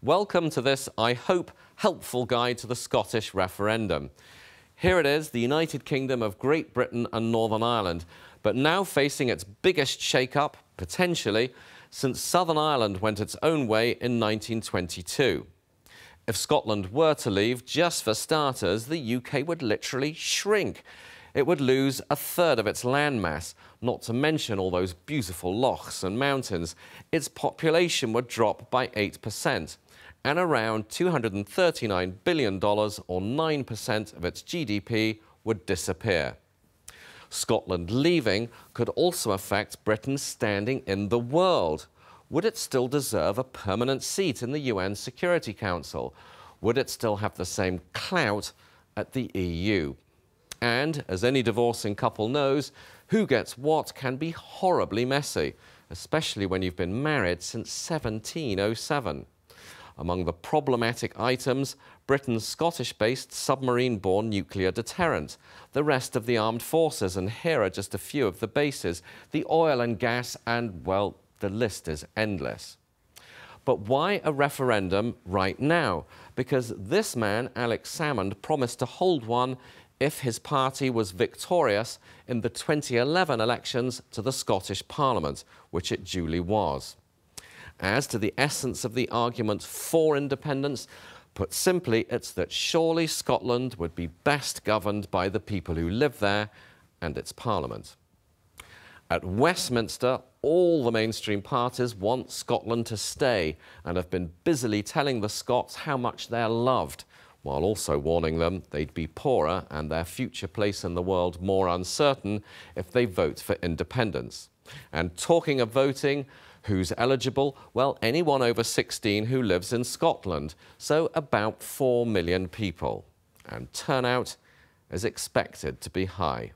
Welcome to this, I hope, helpful guide to the Scottish referendum. Here it is, the United Kingdom of Great Britain and Northern Ireland, but now facing its biggest shake-up, potentially, since Southern Ireland went its own way in 1922. If Scotland were to leave, just for starters, the UK would literally shrink. It would lose a third of its landmass, not to mention all those beautiful lochs and mountains. Its population would drop by 8%, and around $239 billion, or 9% of its GDP, would disappear. Scotland leaving could also affect Britain's standing in the world. Would it still deserve a permanent seat in the UN Security Council? Would it still have the same clout at the EU? And, as any divorcing couple knows, who gets what can be horribly messy, especially when you've been married since 1707. Among the problematic items, Britain's Scottish-based submarine-borne nuclear deterrent, the rest of the armed forces, and here are just a few of the bases, the oil and gas, and, well, the list is endless. But why a referendum right now? Because this man, Alex Salmond, promised to hold one if his party was victorious in the 2011 elections to the Scottish Parliament, which it duly was. As to the essence of the argument for independence, put simply, it's that surely Scotland would be best governed by the people who live there and its Parliament. At Westminster, all the mainstream parties want Scotland to stay and have been busily telling the Scots how much they're loved, while also warning them they'd be poorer and their future place in the world more uncertain if they vote for independence. And talking of voting, who's eligible? Well, anyone over 16 who lives in Scotland, so about 4 million people. And turnout is expected to be high.